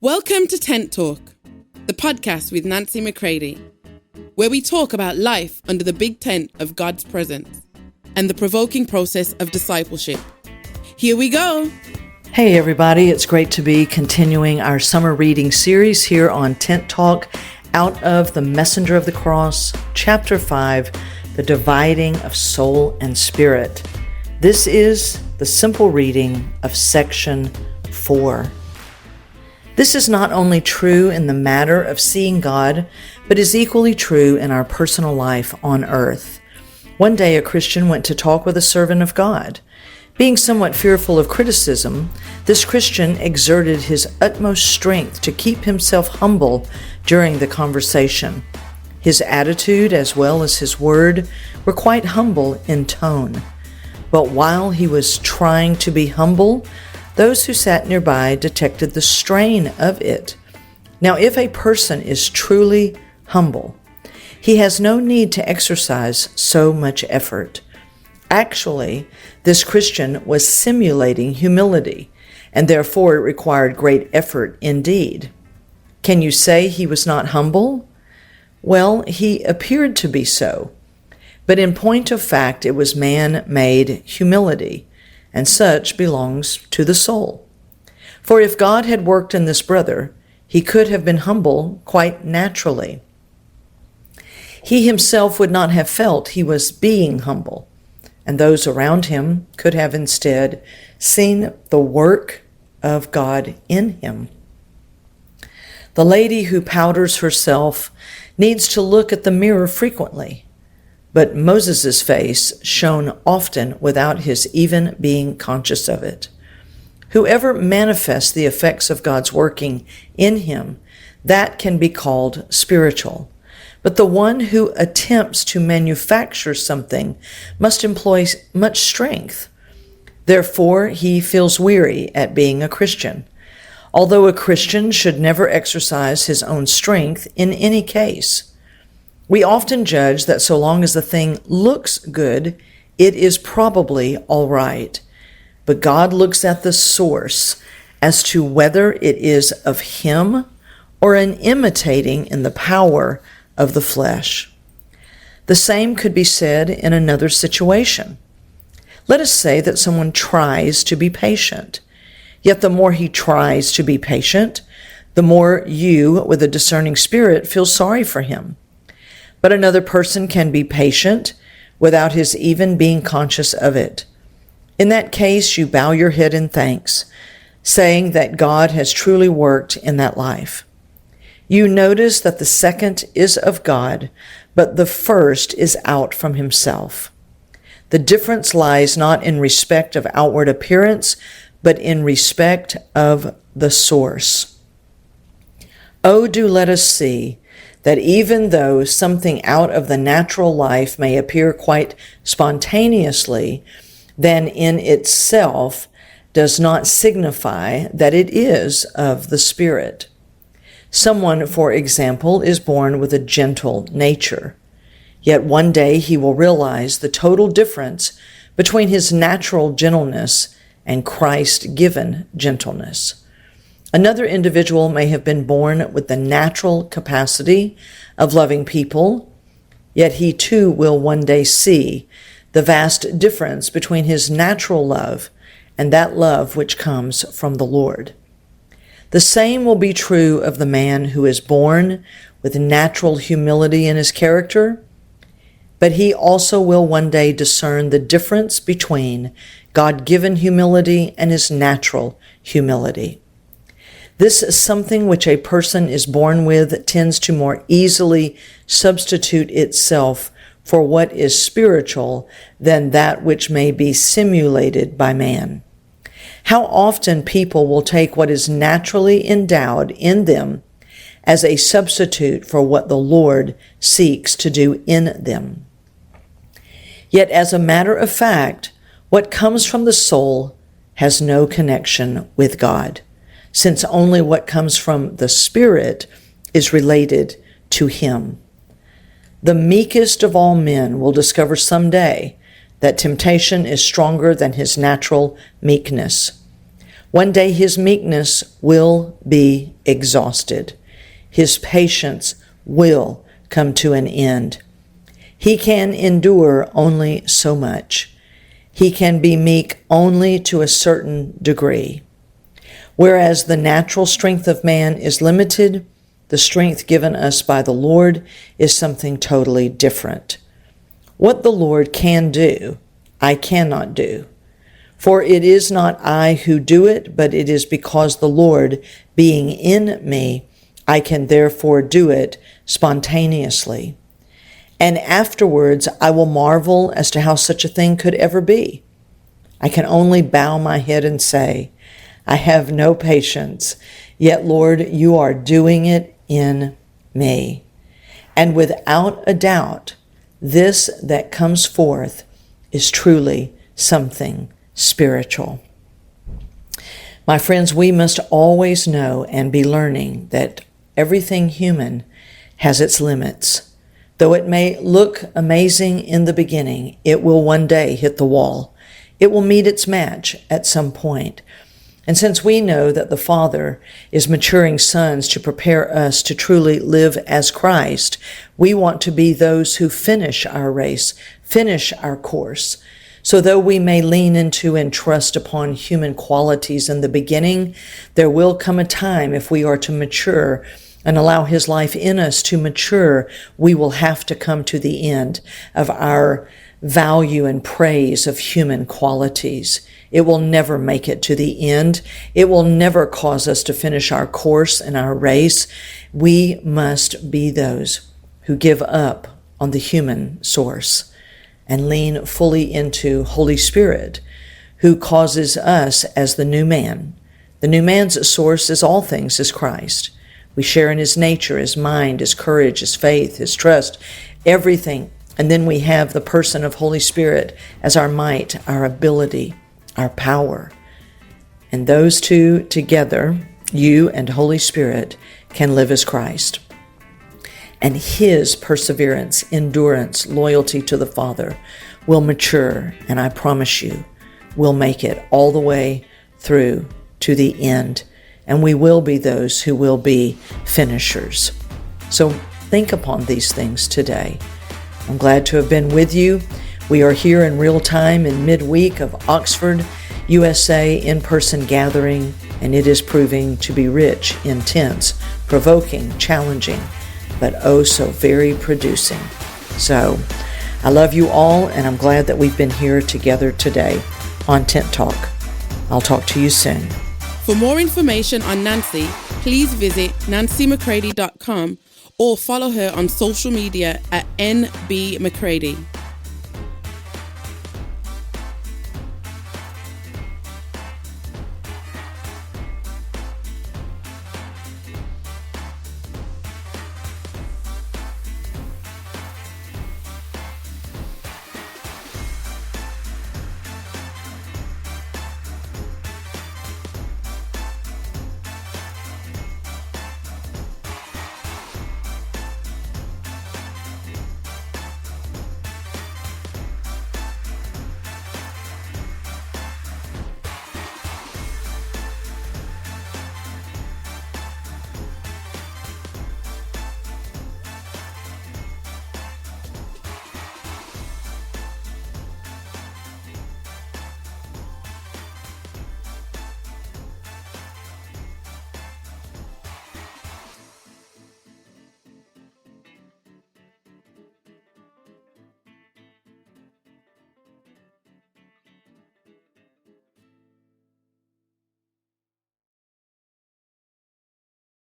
Welcome to Tent Talk, the podcast with Nancy McCready, where we talk about life under the big tent of God's presence and the provoking process of discipleship. Here we go. Hey everybody, it's great to be continuing our summer reading series here on Tent Talk out of the Messenger of the Cross, Chapter 5, The Dividing of Soul and Spirit. This is the simple reading of Section 4. This is not only true in the matter of seeing God, but is equally true in our personal life on earth. One day a Christian went to talk with a servant of God. Being somewhat fearful of criticism, this Christian exerted his utmost strength to keep himself humble during the conversation. His attitude, as well as his word, were quite humble in tone. But while he was trying to be humble, those who sat nearby detected the strain of it. Now, if a person is truly humble, he has no need to exercise so much effort. Actually, this Christian was simulating humility, and therefore it required great effort indeed. Can you say he was not humble? Well, he appeared to be so. But in point of fact, it was man-made humility, and such belongs to the soul. For if God had worked in this brother, he could have been humble quite naturally. He himself would not have felt he was being humble, and those around him could have instead seen the work of God in him. The lady who powders herself needs to look at the mirror frequently, but Moses' face shone often without his even being conscious of it. Whoever manifests the effects of God's working in him, that can be called spiritual. But the one who attempts to manufacture something must employ much strength. Therefore, he feels weary at being a Christian, although a Christian should never exercise his own strength in any case. We often judge that so long as the thing looks good, it is probably all right. But God looks at the source as to whether it is of Him or an imitating in the power of the flesh. The same could be said in another situation. Let us say that someone tries to be patient. Yet the more he tries to be patient, the more you, with a discerning spirit, feel sorry for him. But another person can be patient without his even being conscious of it. In that case, you bow your head in thanks, saying that God has truly worked in that life. You notice that the second is of God, but the first is out from himself. The difference lies not in respect of outward appearance, but in respect of the source. Oh, do let us see that even though something out of the natural life may appear quite spontaneously, then in itself does not signify that it is of the Spirit. Someone, for example, is born with a gentle nature, yet one day he will realize the total difference between his natural gentleness and Christ-given gentleness. Another individual may have been born with the natural capacity of loving people, yet he too will one day see the vast difference between his natural love and that love which comes from the Lord. The same will be true of the man who is born with natural humility in his character, but he also will one day discern the difference between God-given humility and his natural humility. This is something which a person is born with tends to more easily substitute itself for what is spiritual than that which may be simulated by man. How often people will take what is naturally endowed in them as a substitute for what the Lord seeks to do in them. Yet, as a matter of fact, what comes from the soul has no connection with God, since only what comes from the Spirit is related to Him. The meekest of all men will discover someday that temptation is stronger than his natural meekness. One day his meekness will be exhausted. His patience will come to an end. He can endure only so much. He can be meek only to a certain degree. Whereas the natural strength of man is limited, the strength given us by the Lord is something totally different. What the Lord can do, I cannot do. For it is not I who do it, but it is because the Lord being in me, I can therefore do it spontaneously. And afterwards I will marvel as to how such a thing could ever be. I can only bow my head and say, I have no patience, yet Lord, you are doing it in me. And without a doubt, this that comes forth is truly something spiritual. My friends, we must always know and be learning that everything human has its limits. Though it may look amazing in the beginning, it will one day hit the wall. It will meet its match at some point. And since we know that the Father is maturing sons to prepare us to truly live as Christ, we want to be those who finish our race, finish our course. So though we may lean into and trust upon human qualities in the beginning, there will come a time if we are to mature and allow his life in us to mature, we will have to come to the end of our value and praise of human qualities. It will never make it to the end. It will never cause us to finish our course and our race. We must be those who give up on the human source and lean fully into Holy Spirit, who causes us as the new man. The new man's source is all things is Christ. We share in his nature, his mind, his courage, his faith, his trust, everything. And then we have the person of Holy Spirit as our might, our ability, our power. And those two together, you and Holy Spirit, can live as Christ. And his perseverance, endurance, loyalty to the Father will mature, and I promise you, we'll make it all the way through to the end. And we will be those who will be finishers. So think upon these things today. I'm glad to have been with you. We are here in real time in midweek of Oxford, USA in-person gathering, and it is proving to be rich, intense, provoking, challenging, but oh so very producing. So I love you all, and I'm glad that we've been here together today on Tent Talk. I'll talk to you soon. For more information on Nancy, please visit nancymccready.com or follow her on social media at NB McCready.